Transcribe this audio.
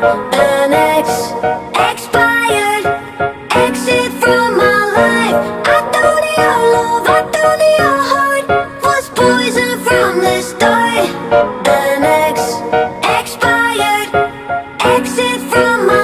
An ex, expired, exit from my life. I thought your love, I thought your heart was poison from the start. An ex, expired, exit from my